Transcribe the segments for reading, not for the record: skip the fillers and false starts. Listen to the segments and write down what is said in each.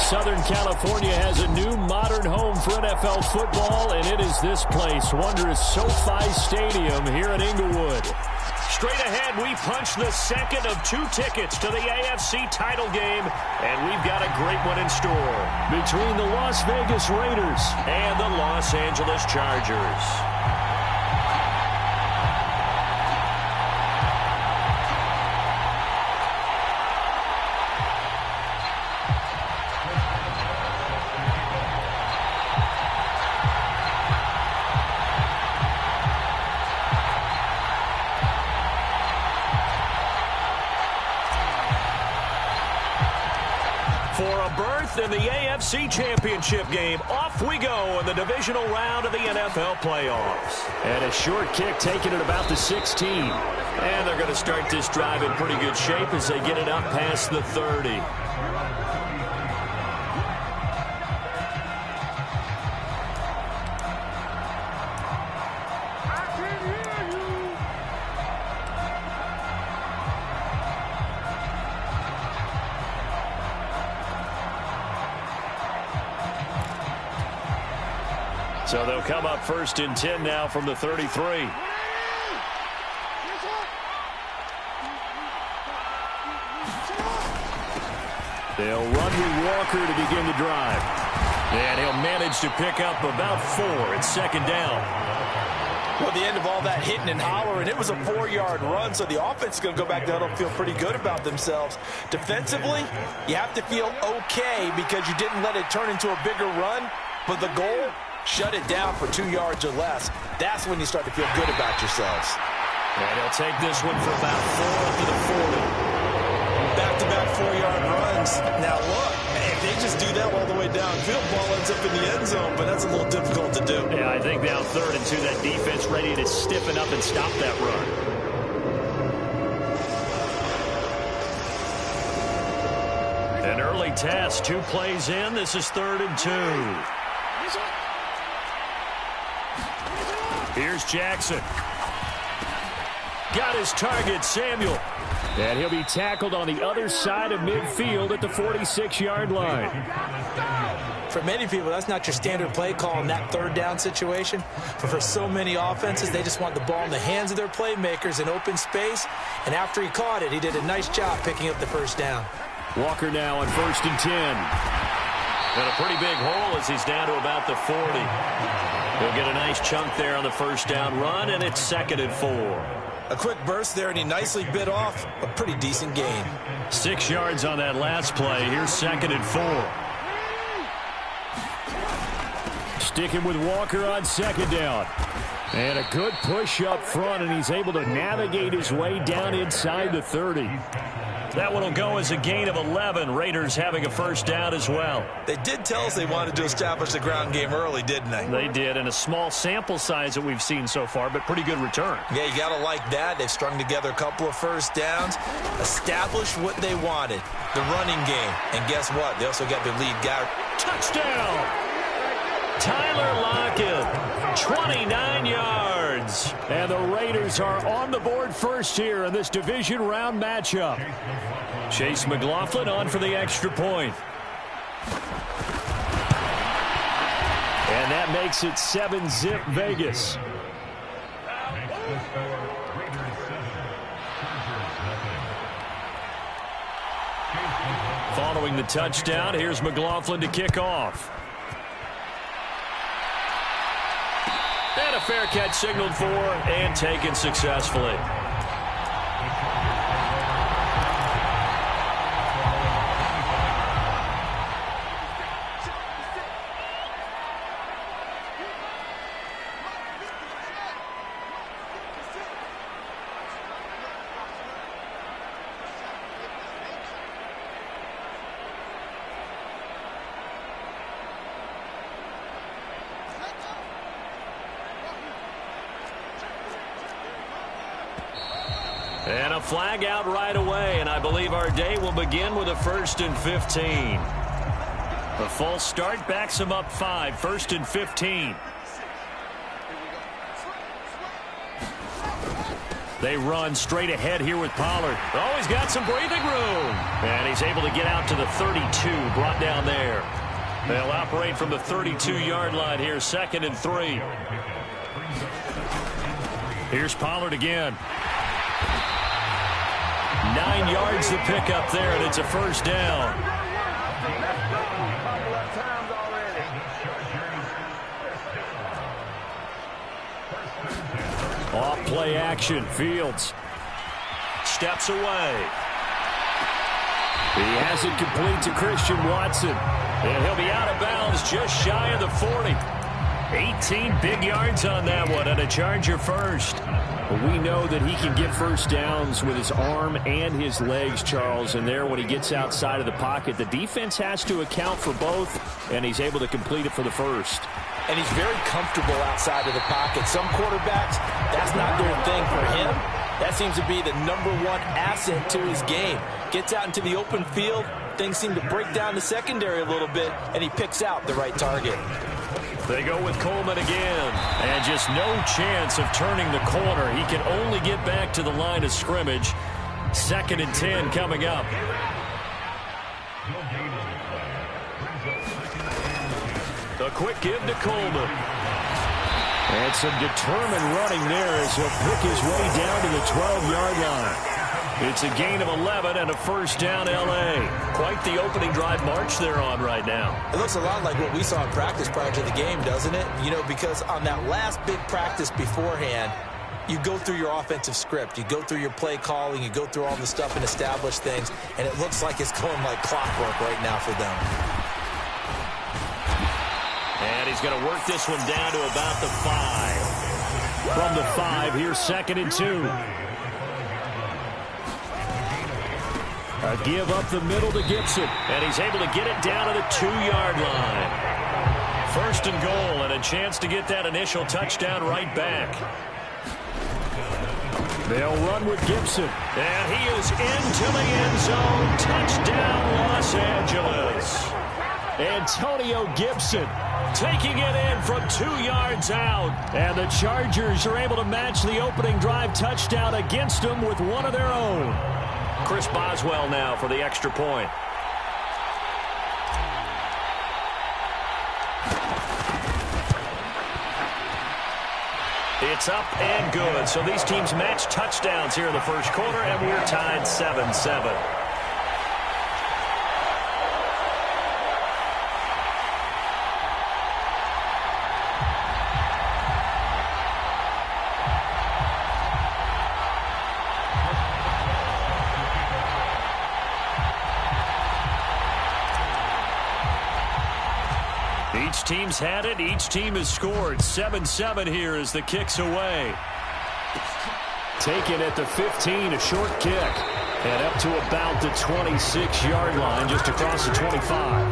Southern California has a new modern home for NFL football, and it is this place, wondrous SoFi Stadium here in Inglewood. Straight ahead, we punch the second of 2 tickets to the AFC title game, and we've got a great one in store between the Las Vegas Raiders and the Los Angeles Chargers. In the AFC Championship game, off we go in the divisional round of the NFL playoffs. And a short kick taken at about the 16. And they're going to start this drive in pretty good shape as they get it up past the 30. So they'll come up 1st and 10 now from the 33. They'll run with Walker to begin the drive. And he'll manage to pick up about 4. It's 2nd down. Well, the end of all that hitting and hollering, it was a 4-yard run, so the offense is going to go back there and feel pretty good about themselves. Defensively, you have to feel okay because you didn't let it turn into a bigger run, but the goal, shut it down for 2 yards or less. That's when you start to feel good about yourselves. And he'll take this one for about 4 up to the 40. Back-to-back 4-yard runs. Now look, if they just do that all the way downfield, ball ends up in the end zone, but that's a little difficult to do. Yeah, I think now 3rd and 2, that defense ready to stiffen up and stop that run. An early test, 2 plays in. This is 3rd and 2. Here's Jackson. Got his target, Samuel. And he'll be tackled on the other side of midfield at the 46-yard line. For many people, that's not your standard play call in that 3rd down situation. But for so many offenses, they just want the ball in the hands of their playmakers in open space. And after he caught it, he did a nice job picking up the 1st down. Walker now on 1st and 10. And a pretty big hole as he's down to about the 40. He'll get a nice chunk there on the 1st down run, and it's 2nd and 4. A quick burst there, and he nicely bit off a pretty decent gain. 6 yards on that last play. Here's 2nd and 4. Sticking with Walker on 2nd down. And a good push up front, and he's able to navigate his way down inside the 30. That one will go as a gain of 11. Raiders having a 1st down as well. They did tell us they wanted to establish the ground game early, didn't they? They did, and a small sample size that we've seen so far, but pretty good return. Yeah, you got to like that. They've strung together a couple of 1st downs, established what they wanted, the running game. And guess what? They also got their lead guy. Touchdown! Tyler Lockett, 29 yards. And the Raiders are on the board first here in this division round matchup. Chase McLaughlin on for the extra point. And that makes it 7-zip Vegas. Following the touchdown, here's McLaughlin to kick off. And a fair catch signaled for and taken successfully. And a flag out right away, and I believe our day will begin with a 1st and 15. The false start backs him up 5, 1st and 15. They run straight ahead here with Pollard. Oh, he's got some breathing room. And he's able to get out to the 32, brought down there. They'll operate from the 32-yard line here, 2nd and 3. Here's Pollard again. 9 yards to pick up there, and it's a first down. Off play action. Fields steps away. He has it complete to Christian Watson. And he'll be out of bounds just shy of the 40. 18 big yards on that one, and a Charger first. But we know that he can get first downs with his arm and his legs, Charles. And there, when he gets outside of the pocket, the defense has to account for both, and he's able to complete it for the first. And he's very comfortable outside of the pocket. Some quarterbacks, that's not their thing. For him, that seems to be the #1 asset to his game. Gets out into the open field, things seem to break down the secondary a little bit, and he picks out the right target. They go with Coleman again, and just no chance of turning the corner. He can only get back to the line of scrimmage. 2nd and 10 coming up. A quick give to Coleman. And some determined running there as he'll pick his way down to the 12-yard line. It's a gain of 11 and a first down, L.A. Quite the opening drive march they're on right now. It looks a lot like what we saw in practice prior to the game, doesn't it? You know, because on that last big practice beforehand, you go through your offensive script. You go through your play calling. You go through all the stuff and establish things. And it looks like it's going like clockwork right now for them. And he's going to work this one down to about the 5. From the 5, here's 2nd and 2. A give up the middle to Gibson. And he's able to get it down to the 2-yard line. 1st and goal, and a chance to get that initial touchdown right back. They'll run with Gibson. And he is into the end zone. Touchdown, Los Angeles. Antonio Gibson taking it in from 2 yards out. And the Chargers are able to match the opening drive touchdown against them with one of their own. Chris Boswell now for the extra point. It's up and good. So these teams match touchdowns here in the first quarter, and we're tied 7-7. Each team's had it. Each team has scored. 7-7 here as the kick's away. Taken at the 15, a short kick. And up to about the 26-yard line, just across the 25.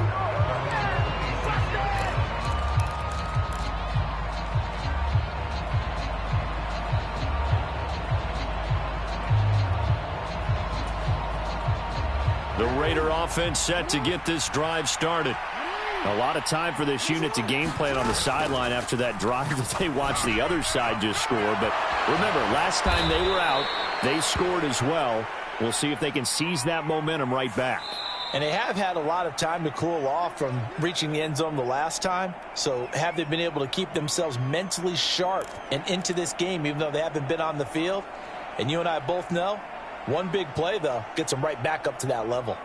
The Raider offense set to get this drive started. A lot of time for this unit to game plan on the sideline after that drive that they watched the other side just score. But remember, last time they were out, they scored as well. We'll see if they can seize that momentum right back. And they have had a lot of time to cool off from reaching the end zone the last time. So have they been able to keep themselves mentally sharp and into this game, even though they haven't been on the field? And you and I both know, one big play, though, gets them right back up to that level.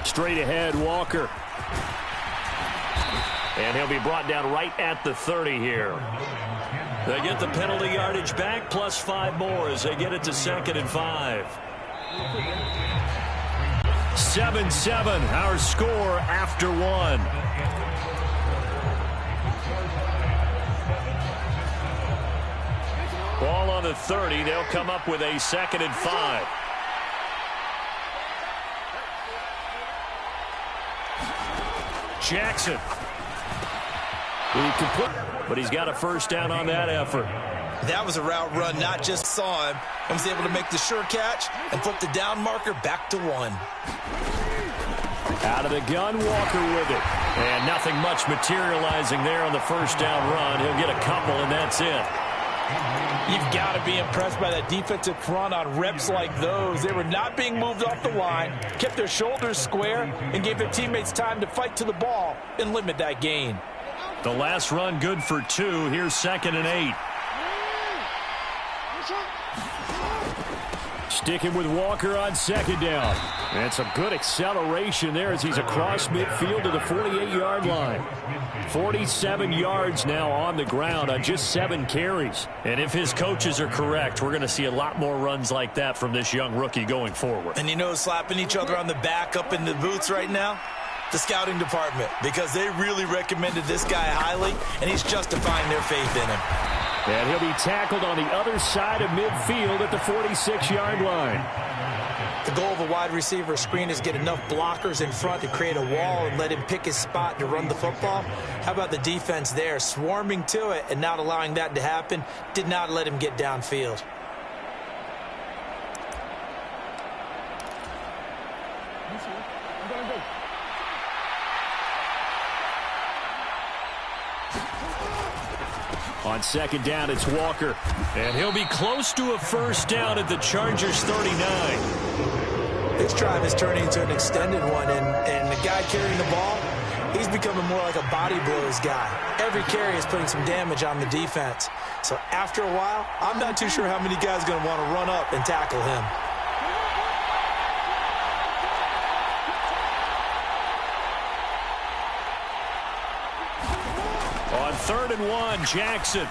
Straight ahead, Walker. And he'll be brought down right at the 30 here. They get the penalty yardage back, plus 5 more as they get it to 2nd and 5. 7-7, our score after 1. Ball on the 30. They'll come up with a 2nd and 5. Jackson. But he's got a first down on that effort. That was a route run, not just saw him, and was able to make the sure catch and flip the down marker back to 1. Out of the gun, Walker with it. And nothing much materializing there on the first down run. He'll get a couple, and that's it. You've got to be impressed by that defensive front on reps like those. They were not being moved off the line, kept their shoulders square, and gave their teammates time to fight to the ball and limit that gain. The last run good for 2. Here's 2nd and 8. Sticking with Walker on 2nd down. And some good acceleration there as he's across midfield to the 48-yard line. 47 yards now on the ground on just 7 carries. And if his coaches are correct, we're going to see a lot more runs like that from this young rookie going forward. And you know, slapping each other on the back up in the boots right now? The scouting department, because they really recommended this guy highly, and he's justifying their faith in him. And he'll be tackled on the other side of midfield at the 46-yard line. The goal of a wide receiver screen is get enough blockers in front to create a wall and let him pick his spot to run the football. How about the defense there, swarming to it and not allowing that to happen? Did not let him get downfield. On 2nd down, it's Walker. And he'll be close to a first down at the Chargers' 39. This drive is turning into an extended one, and the guy carrying the ball, he's becoming more like a body blows guy. Every carry is putting some damage on the defense. So after a while, I'm not too sure how many guys are going to want to run up and tackle him. On 3rd and 1, Jackson.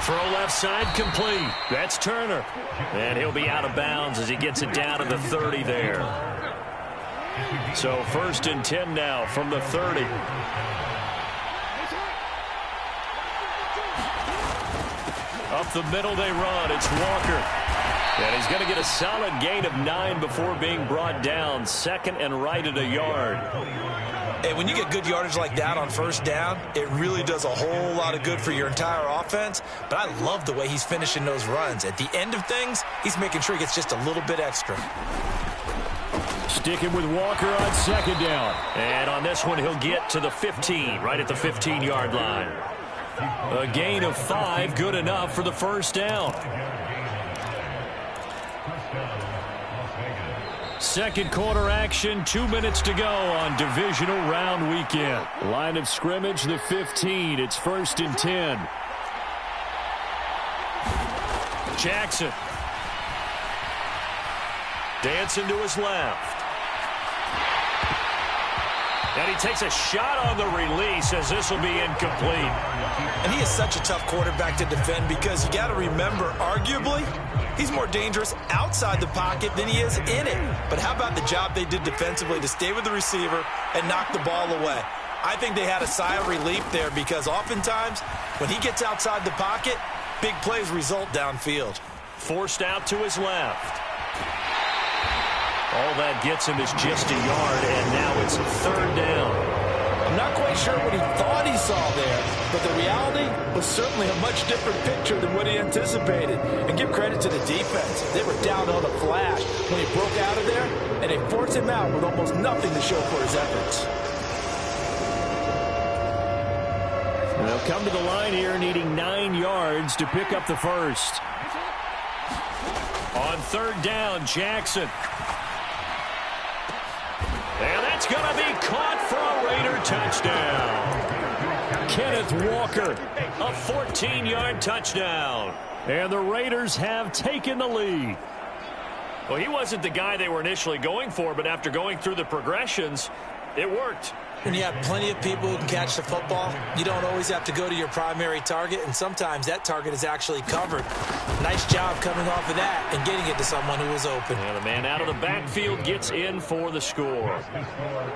Throw left side complete. That's Turner. And he'll be out of bounds as he gets it down to the 30 there. So 1st and 10 now from the 30. Up the middle they run. It's Walker. And he's going to get a solid gain of 9 before being brought down. 2nd and right at a yard. And when you get good yardage like that on first down, it really does a whole lot of good for your entire offense. But I love the way he's finishing those runs. At the end of things, he's making sure he gets just a little bit extra. Sticking with Walker on 2nd down. And on this one, he'll get to the 15, right at the 15-yard line. A gain of 5, good enough for the first down. Second quarter action, 2 minutes to go on Divisional round weekend. Line of scrimmage, the 15. It's 1st and 10. Jackson. Dancing to his left. And he takes a shot on the release as this will be incomplete. And he is such a tough quarterback to defend because you got to remember, arguably, he's more dangerous outside the pocket than he is in it. But how about the job they did defensively to stay with the receiver and knock the ball away? I think they had a sigh of relief there because oftentimes when he gets outside the pocket, big plays result downfield. Forced out to his left. All that gets him is just a yard, and now it's 3rd down. I'm not quite sure what he thought he saw there, but the reality was certainly a much different picture than what he anticipated. And give credit to the defense. They were down on a flash when he broke out of there, and they forced him out with almost nothing to show for his efforts. And they'll come to the line here needing 9 yards to pick up the first. On 3rd down, Jackson. And that's going to be caught for a Raider touchdown. Kenneth Walker, a 14-yard touchdown. And the Raiders have taken the lead. Well, he wasn't the guy they were initially going for, but after going through the progressions, it worked. When you have plenty of people who can catch the football, you don't always have to go to your primary target, and sometimes that target is actually covered. Nice job coming off of that and getting it to someone who was open. And the man out of the backfield gets in for the score.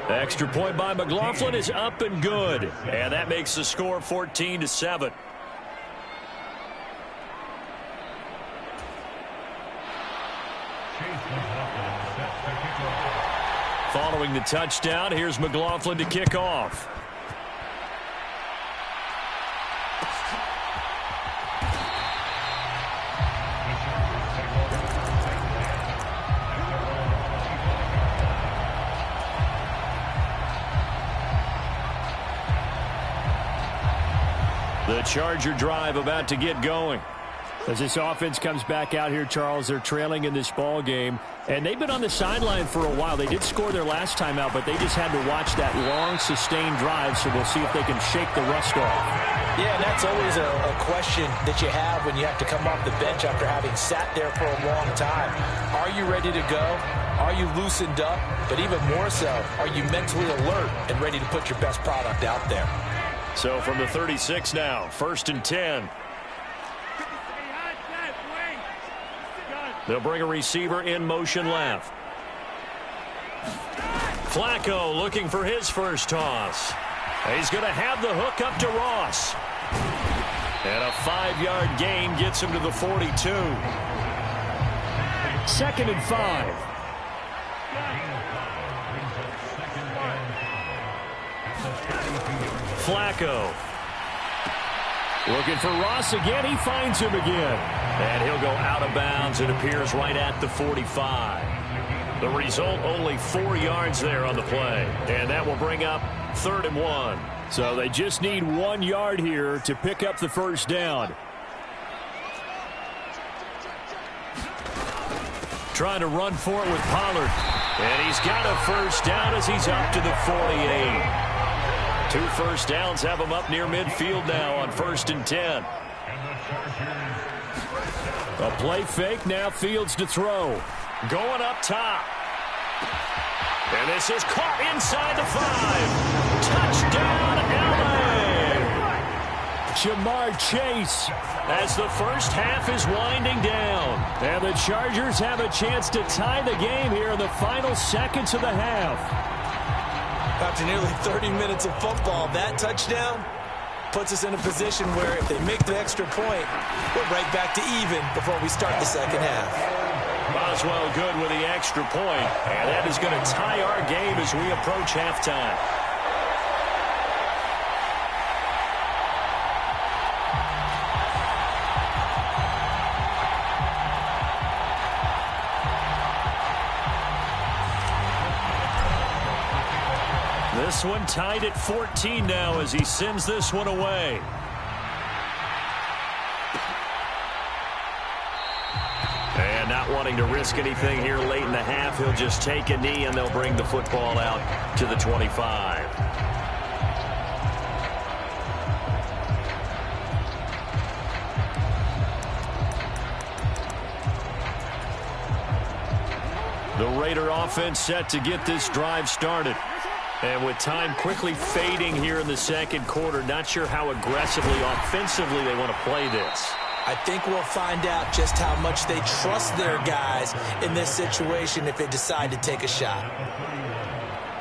The extra point by McLaughlin is up and good, and that makes the score 14-7. Following the touchdown, here's McLaughlin to kick off. Charger drive about to get going. As this offense comes back out here, Charles, they're trailing in this ball game. And they've been on the sideline for a while. They did score their last time out, but they just had to watch that long, sustained drive, so we'll see if they can shake the rust off. Yeah, and that's always a question that you have when you have to come off the bench after having sat there for a long time. Are you ready to go? Are you loosened up? But even more so, are you mentally alert and ready to put your best product out there? So from the 36 now, 1st and 10. They'll bring a receiver in motion left. Flacco looking for his first toss. He's going to have the hook up to Ross. And a 5-yard gain gets him to the 42. 2nd and 5. Flacco. Looking for Ross again. He finds him again. And he'll go out of bounds. It appears right at the 45. The result, only 4 yards there on the play. And that will bring up 3rd and 1. So they just need 1 yard here to pick up the first down. Trying to run for it with Pollard. And he's got a first down as he's up to the 48. 2 first downs have him up near midfield now on 1st and 10. A play fake, now Fields to throw. Going up top. And this is caught inside the 5. Touchdown, L.A. Jamar Chase as the first half is winding down. And the Chargers have a chance to tie the game here in the final seconds of the half. After nearly 30 minutes of football, that touchdown puts us in a position where if they make the extra point, we're right back to even before we start the second half. Boswell good with the extra point, and that is going to tie our game as we approach halftime. This one tied at 14 now as he sends this one away. And not wanting to risk anything here late in the half, he'll just take a knee and they'll bring the football out to the 25. The Raider offense set to get this drive started. And with time quickly fading here in the second quarter, not sure how aggressively, offensively they want to play this. I think we'll find out just how much they trust their guys in this situation if they decide to take a shot.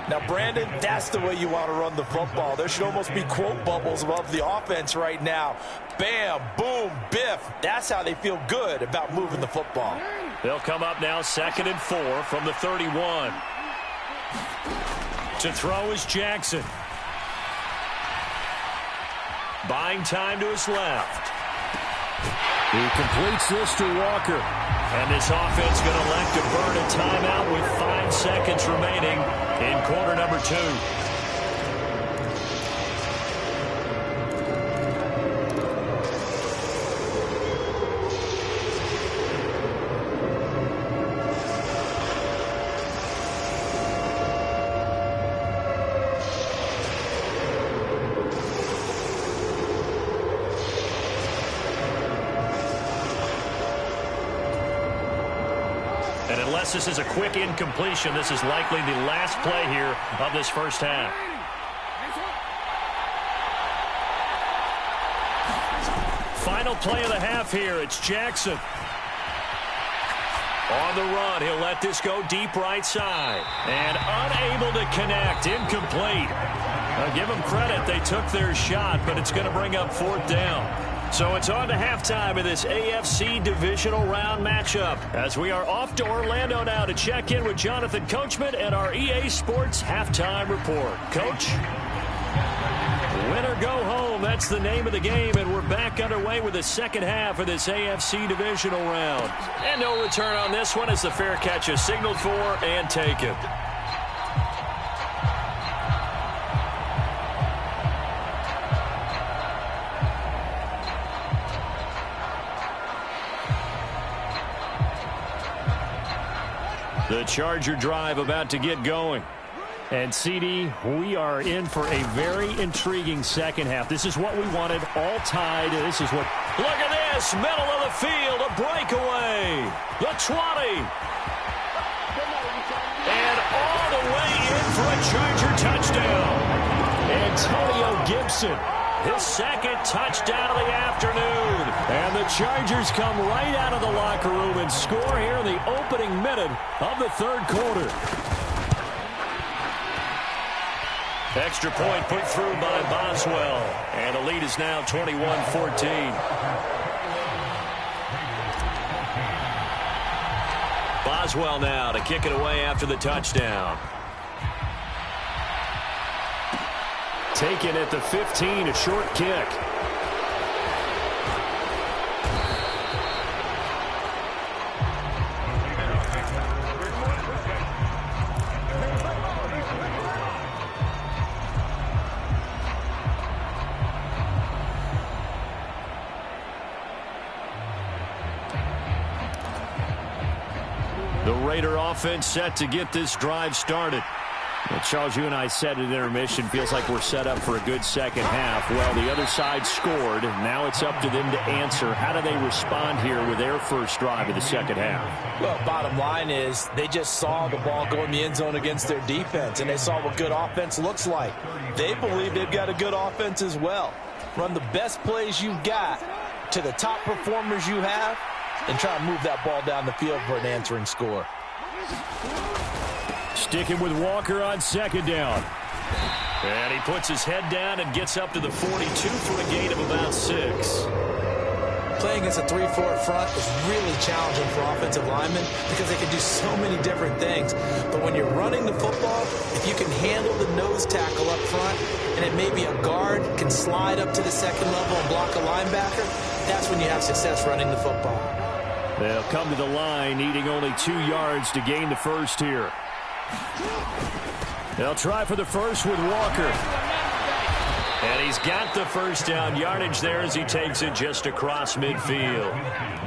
Now, Brandon, that's the way you want to run the football. There should almost be quote bubbles above the offense right now. Bam, boom, biff. That's how they feel good about moving the football. They'll come up now 2nd and 4 from the 31. To throw is Jackson. Buying time to his left. He completes this to Walker. And this offense going to elect to burn a timeout with 5 seconds remaining in quarter number 2. Unless this is a quick incompletion, this is likely the last play here of this first half. Final play of the half here. It's Jackson. On the run, he'll let this go deep right side. And unable to connect, incomplete. Now give them credit, they took their shot, but it's going to bring up 4th down. So it's on to halftime of this AFC Divisional Round matchup as we are off to Orlando now to check in with Jonathan Coachman and our EA Sports Halftime Report. Coach? Win or go home, that's the name of the game, and we're back underway with the second half of this AFC Divisional Round. And no return on this one as the fair catch is signaled for and taken. The Charger drive about to get going. And, CD, we are in for a very intriguing second half. This is what we wanted, all tied. This is what... Look at this, middle of the field, a breakaway. The 20. And all the way in for a Charger touchdown. Antonio Gibson, his second touchdown of the afternoon. And the Chargers come right out of the locker room and score here in the opening minute of the third quarter. Extra point put through by Boswell. And the lead is now 21-14. Boswell now to kick it away after the touchdown. Taken at the 15, a short kick. The Raider offense set to get this drive started. Well, Charles, you and I said at intermission, feels like we're set up for a good second half. Well, the other side scored. Now it's up to them to answer. How do they respond here with their first drive of the second half? Well, bottom line is they just saw the ball go in the end zone against their defense, and they saw what good offense looks like. They believe they've got a good offense as well. Run the best plays you've got to the top performers you have, and try to move that ball down the field for an answering score. Sticking with Walker on second down. And he puts his head down and gets up to the 42 for a gain of about 6. Playing against a 3-4 front is really challenging for offensive linemen because they can do so many different things. But when you're running the football, if you can handle the nose tackle up front, and it may be a guard can slide up to the second level and block a linebacker, that's when you have success running the football. They'll come to the line, needing only 2 yards to gain the first here. They'll try for the first with Walker. And he's got the first down yardage there as he takes it just across midfield.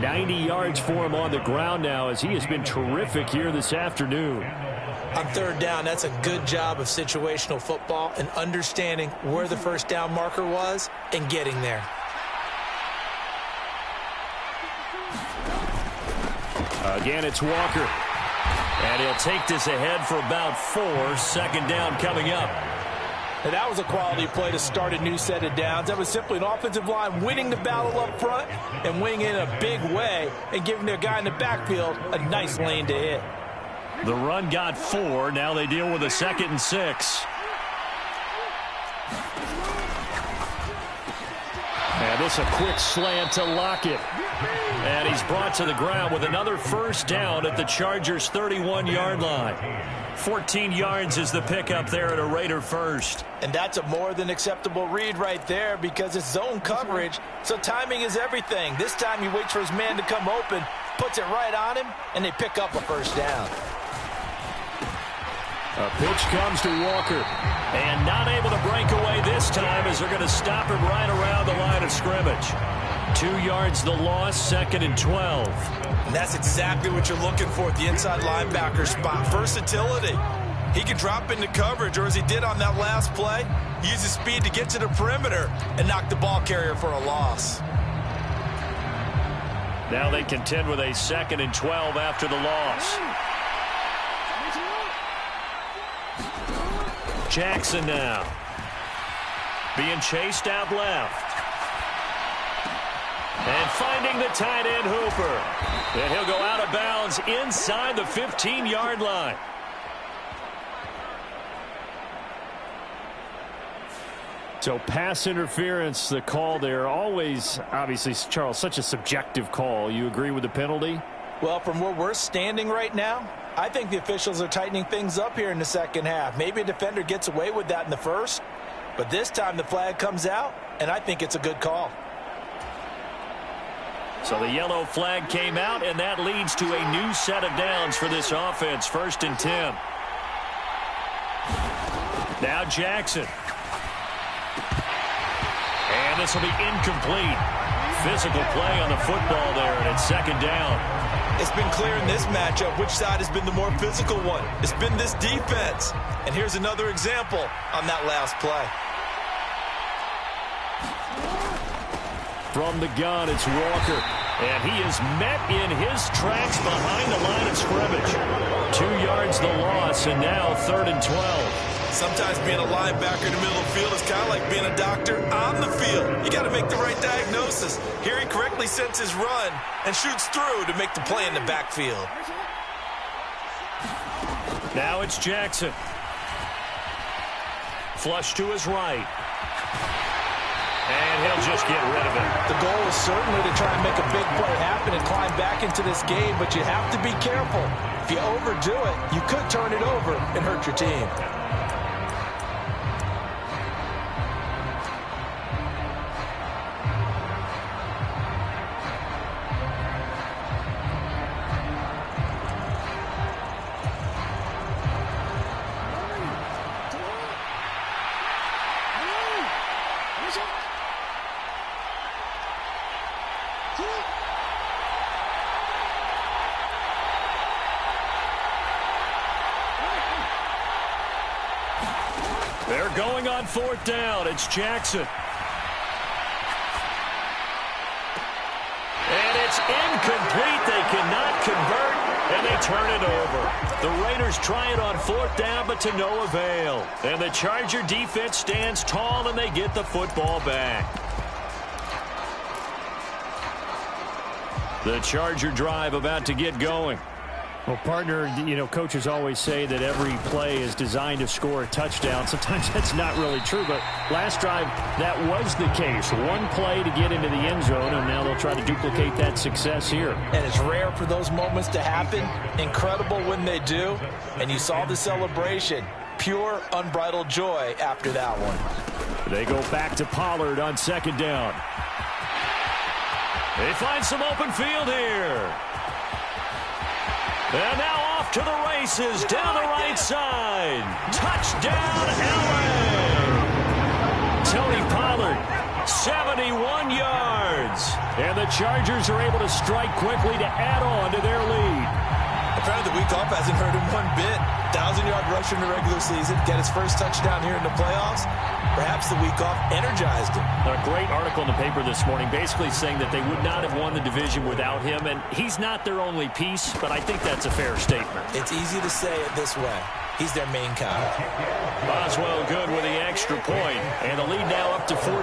90 yards for him on the ground now as he has been terrific here this afternoon. On third down, that's a good job of situational football and understanding where the first down marker was and getting there. Again, it's Walker. And he'll take this ahead for about 4. Second down coming up. And that was a quality play to start a new set of downs. That was simply an offensive line winning the battle up front and winning in a big way and giving their guy in the backfield a nice lane to hit. The run got 4. Now they deal with a 2nd and 6. And this a quick slant to Lockett. And he's brought to the ground with another first down at the Chargers' 31-yard line. 14 yards is the pickup there at a Raider first. And that's a more than acceptable read right there because it's zone coverage, so timing is everything. This time he waits for his man to come open, puts it right on him, and they pick up a first down. A pitch comes to Walker. And not able to break away this time as they're going to stop him right around the line of scrimmage. 2 yards the loss, 2nd and 12. And that's exactly what you're looking for at the inside linebacker spot. Versatility. He can drop into coverage, or as he did on that last play, use his speed to get to the perimeter and knock the ball carrier for a loss. Now they contend with a 2nd and 12 after the loss. Jackson now being chased out left. And finding the tight end Hooper. And he'll go out of bounds inside the 15-yard line. So pass interference, the call there. Always, obviously, Charles, such a subjective call. You agree with the penalty? Well, from where we're standing right now, I think the officials are tightening things up here in the second half. Maybe a defender gets away with that in the first, but this time the flag comes out, and I think it's a good call. So the yellow flag came out, and that leads to a new set of downs for this offense. 1st and 10. Now Jackson. And this will be incomplete. physical play on the football there, and it's second down. It's been clear in this matchup which side has been the more physical one. It's been this defense. And here's another example on that last play. From the gun, it's Walker. And he is met in his tracks behind the line of scrimmage. 2 yards the loss, and now 3rd and 12. Sometimes being a linebacker in the middle of the field is kind of like being a doctor on the field. You got to make the right diagnosis. Here he correctly sets his run and shoots through to make the play in the backfield. Now it's Jackson. Flush to his right. And he'll just get rid of it. The goal is certainly to try and make a big play happen and climb back into this game, but you have to be careful. If you overdo it, you could turn it over and hurt your team. They're going on 4th down. It's Jackson. And it's incomplete. They cannot convert, and they turn it over. The Raiders try it on 4th down, but to no avail. And the Charger defense stands tall, and they get the football back. The Charger drive about to get going. Well, partner, you know, coaches always say that every play is designed to score a touchdown. Sometimes that's not really true, but last drive, that was the case. One play to get into the end zone, and now they'll try to duplicate that success here. And it's rare for those moments to happen. Incredible when they do. And you saw the celebration. Pure, unbridled joy after that one. They go back to Pollard on 2nd down. They find some open field here. And now off to the races down the right side. Touchdown, LA! Tony Pollard, 71 yards. And the Chargers are able to strike quickly to add on to their lead. Apparently the week off hasn't hurt him one bit. 1,000-yard rush in the regular season. Get his first touchdown here in the playoffs. Perhaps the week off energized him. A great article in the paper this morning basically saying that they would not have won the division without him. And he's not their only piece, but I think that's a fair statement. It's easy to say it this way. He's their main guy. Boswell good with the extra point. And the lead now up to 14.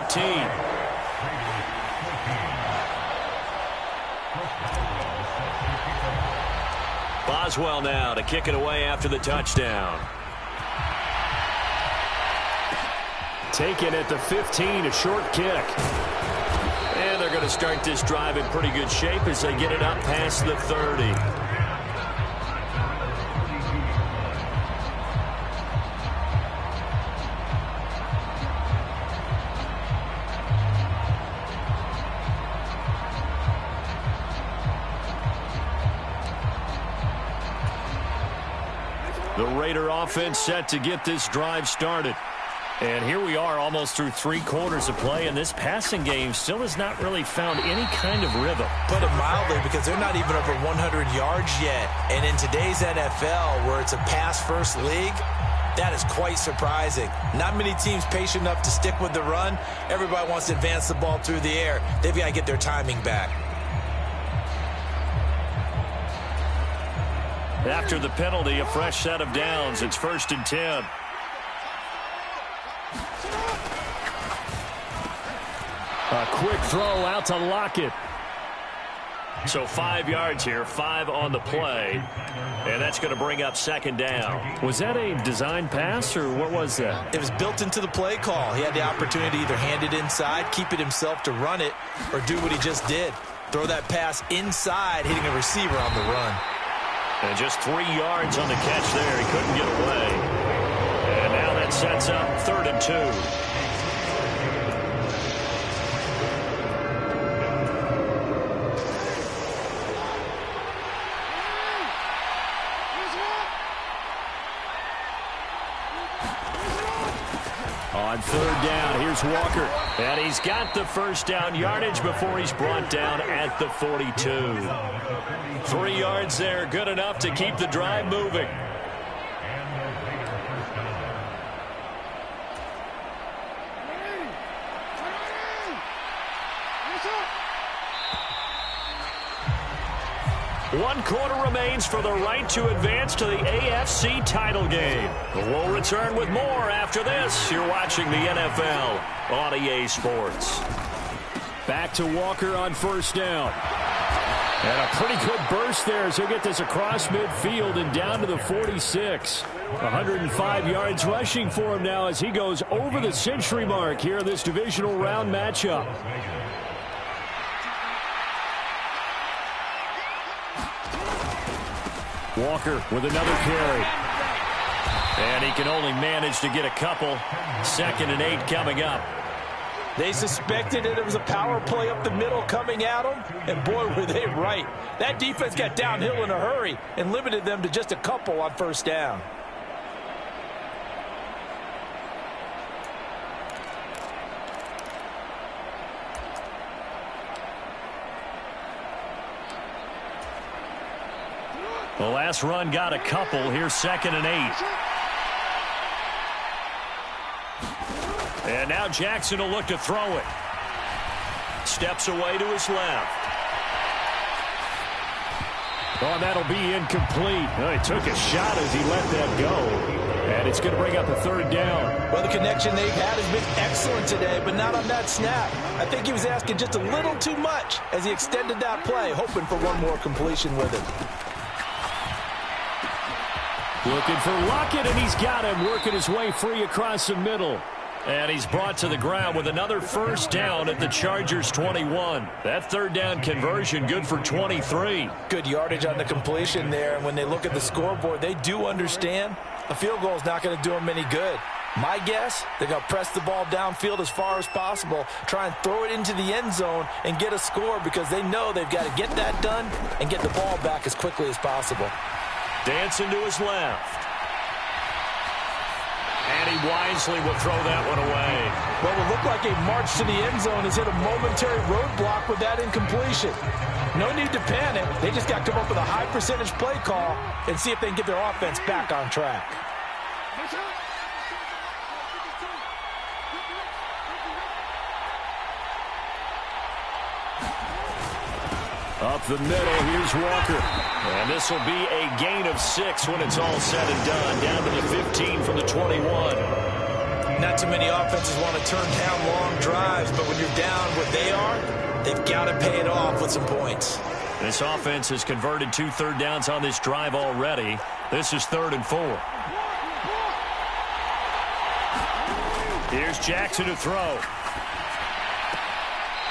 Boswell now to kick it away after the touchdown. Taken at the 15, a short kick. And they're going to start this drive in pretty good shape as they get it up past the 30. The Raider offense set to get this drive started. And here we are almost through 3 quarters of play, and this passing game still has not really found any kind of rhythm. Put it mildly, because they're not even over 100 yards yet. And in today's NFL, where it's a pass-first league, that is quite surprising. Not many teams patient enough to stick with the run. Everybody wants to advance the ball through the air. They've got to get their timing back. After the penalty, a fresh set of downs. It's 1st and 10. A quick throw out to Lockett. So 5 yards here, 5 on the play. And that's going to bring up 2nd down. Was that a design pass, or what was that? It was built into the play call. He had the opportunity to either hand it inside, keep it himself to run it, or do what he just did. Throw that pass inside, hitting a receiver on the run. And just 3 yards on the catch there. He couldn't get away. And now that sets up 3rd and 2. On third down, here's Walker. And he's got the first down yardage before he's brought down at the 42. 3 yards there, good enough to keep the drive moving. One quarter remains for the right to advance to the AFC title game. We'll return with more after this. You're watching the NFL on EA Sports. Back to Walker on first down. And a pretty good burst there as he'll get this across midfield and down to the 46. 105 yards rushing for him now as he goes over the century mark here in this divisional round matchup. Walker with another carry. And he can only manage to get a couple. 2nd and 8 coming up. They suspected it was a power play up the middle coming at them, and boy, were they right. That defense got downhill in a hurry and limited them to just a couple on first down. The last run got a couple. Here's 2nd and 8. And now Jackson will look to throw it. Steps away to his left. Oh, that'll be incomplete. Oh, he took a shot as he let that go. And it's going to bring up a 3rd down. Well, the connection they've had has been excellent today, but not on that snap. I think he was asking just a little too much as he extended that play, hoping for one more completion with it. Looking for Lockett, and he's got him working his way free across the middle. And he's brought to the ground with another first down at the Chargers' 21. That 3rd down conversion good for 23. Good yardage on the completion there. And when they look at the scoreboard, they do understand a field goal is not going to do them any good. My guess, they're going to press the ball downfield as far as possible, try and throw it into the end zone and get a score because they know they've got to get that done and get the ball back as quickly as possible. Dancing to his left. And he wisely will throw that one away. Well, it looked like a march to the end zone has hit a momentary roadblock with that incompletion. No need to panic. They just got to come up with a high percentage play call and see if they can get their offense back on track. Up the middle, here's Walker. And this will be a gain of 6 when it's all said and done. Down to the 15 from the 21. Not too many offenses want to turn down long drives, but when you're down what they are, they've got to pay it off with some points. This offense has converted 2 third downs on this drive already. This is 3rd and 4. Here's Jackson to throw.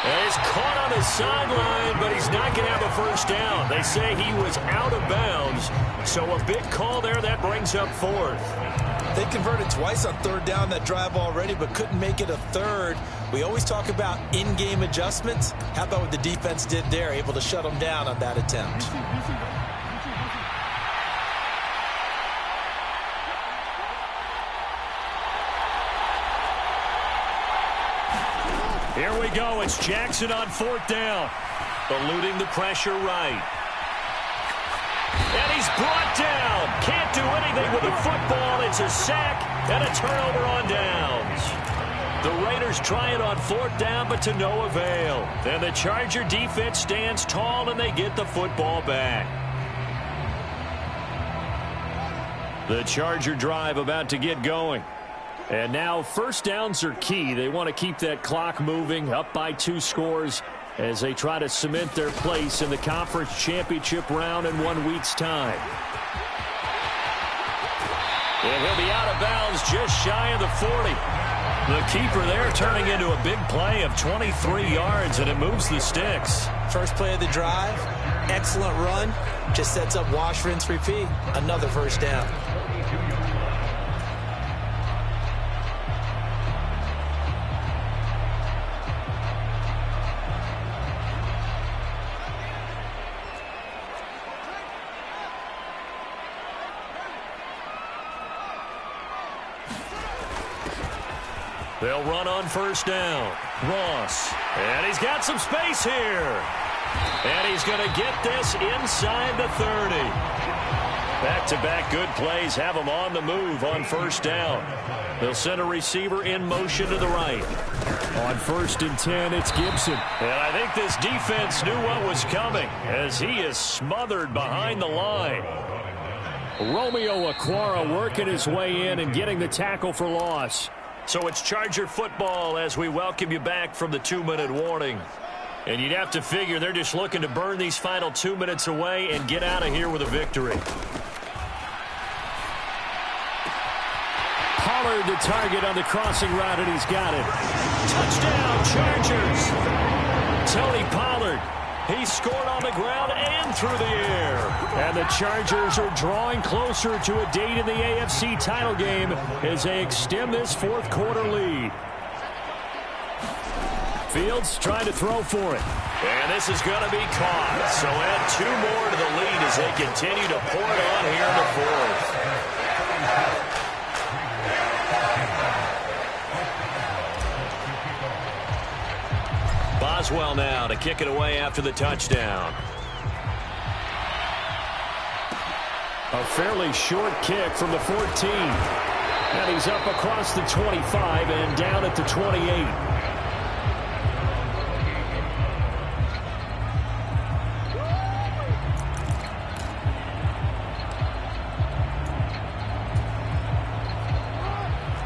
And he's caught on the sideline, but he's not going to have a first down. They say he was out of bounds, so a big call there. That brings up 4th. They converted twice on 3rd down that drive already, but couldn't make it a 3rd. We always talk about in-game adjustments. How about what the defense did there, able to shut them down on that attempt? Here we go. It's Jackson on 4th down. Eluding the pressure right. And he's brought down. Can't do anything with the football. It's a sack and a turnover on downs. The Raiders try it on 4th down, but to no avail. And the Charger defense stands tall, and they get the football back. The Charger drive about to get going. And now first downs are key. They want to keep that clock moving, up by 2 scores as they try to cement their place in the conference championship round in 1 week's time. And he'll be out of bounds just shy of the 40. The keeper there turning into a big play of 23 yards, and it moves the sticks. First play of the drive, excellent run, just sets up wash, rinse, repeat. Another first down. They'll run on first down. Ross. And he's got some space here. And he's going to get this inside the 30. Back-to-back good plays have him on the move on first down. They'll send a receiver in motion to the right. On 1st and 10, it's Gibson. And I think this defense knew what was coming as he is smothered behind the line. Romeo Okwara working his way in and getting the tackle for loss. So it's Charger football as we welcome you back from the 2-minute warning. And you'd have to figure they're just looking to burn these final 2 minutes away and get out of here with a victory. Pollard the target on the crossing route, and he's got it. Touchdown, Chargers. Tony Pollard. He scored on the ground and through the air. And the Chargers are drawing closer to a date in the AFC title game as they extend this fourth quarter lead. Fields trying to throw for it. And this is going to be caught. So add 2 more to the lead as they continue to pour it on here in the fourth. Boswell now to kick it away after the touchdown. A fairly short kick from the 14. And he's up across the 25 and down at the 28.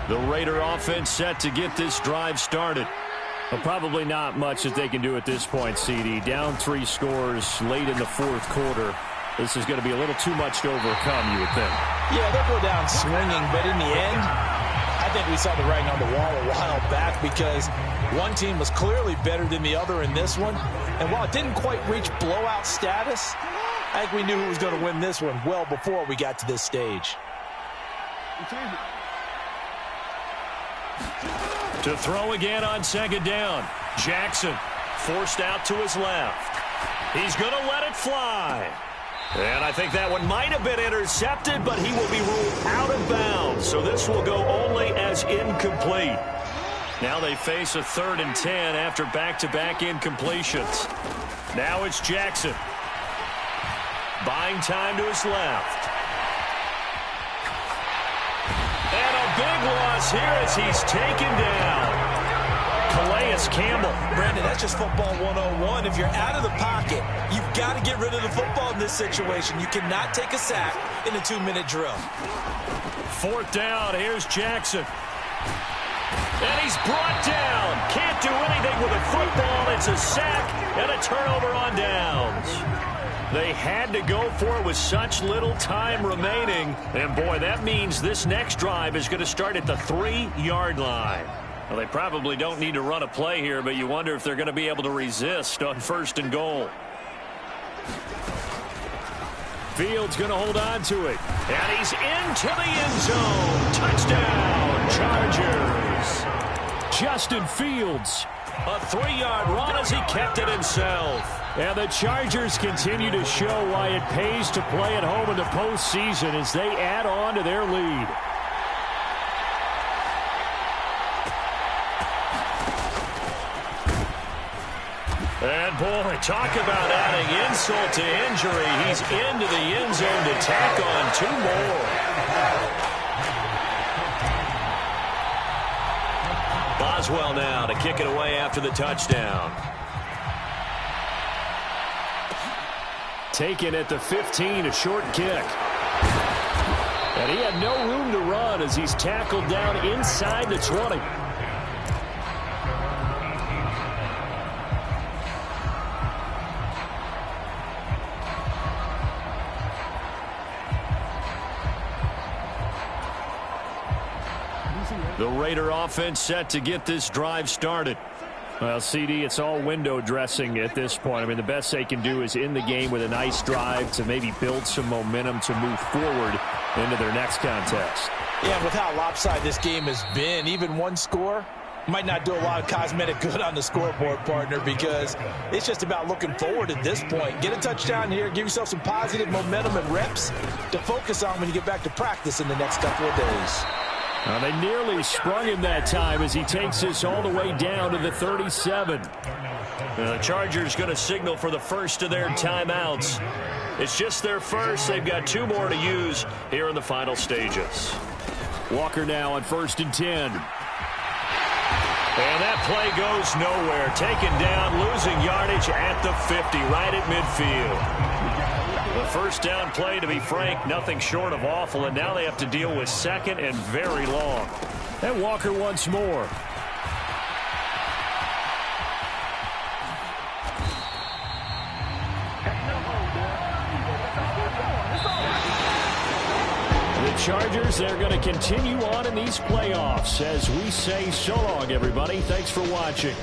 The Raider offense set to get this drive started. Well, probably not much that they can do at this point, CD. Down 3 scores late in the fourth quarter. This is going to be a little too much to overcome, you would think. Yeah, they'll go down swinging, but in the end, I think we saw the writing on the wall a while back because one team was clearly better than the other in this one. And while it didn't quite reach blowout status, I think we knew who was going to win this one well before we got to this stage. To throw again on second down. Jackson forced out to his left. He's going to let it fly. And I think that one might have been intercepted, but he will be ruled out of bounds. So this will go only as incomplete. Now they face a 3rd and 10 after back-to-back incompletions. Now it's Jackson. Buying time to his left. And a big loss here as he's taken down. Calais Campbell. Brandon, that's just football 101. If you're out of the pocket, you've got to get rid of the football in this situation. You cannot take a sack in a 2-minute drill. 4th down. Here's Jackson. And he's brought down. Can't do anything with a football. It's a sack and a turnover on downs. They had to go for it with such little time remaining. And, boy, that means this next drive is going to start at the 3-yard line. Well, they probably don't need to run a play here, but you wonder if they're going to be able to resist on 1st and goal. Fields going to hold on to it. And he's into the end zone. Touchdown, Chargers. Justin Fields. A 3-yard run as he kept it himself. And the Chargers continue to show why it pays to play at home in the postseason as they add on to their lead. And, boy, talk about adding insult to injury. He's into the end zone to tack on 2 more. Boswell now to kick it away after the touchdown. Taken at the 15, a short kick. And he had no room to run as he's tackled down inside the 20. The Raider offense set to get this drive started. Well, CD, it's all window dressing at this point. I mean, the best they can do is in the game with a nice drive to maybe build some momentum to move forward into their next contest. Yeah, with how lopsided this game has been, even one score might not do a lot of cosmetic good on the scoreboard, partner, because it's just about looking forward at this point. Get a touchdown here, give yourself some positive momentum and reps to focus on when you get back to practice in the next couple of days. They nearly sprung him that time as he takes this all the way down to the 37. The Chargers going to signal for the first of their timeouts. It's just their first. They've got 2 more to use here in the final stages. Walker now on 1st and 10. And that play goes nowhere. Taken down, losing yardage at the 50, right at midfield. The first down play, to be frank, nothing short of awful, and now they have to deal with 2nd and very long. And Walker once more. Chargers, they're going to continue on in these playoffs as we say so long, everybody. Thanks for watching.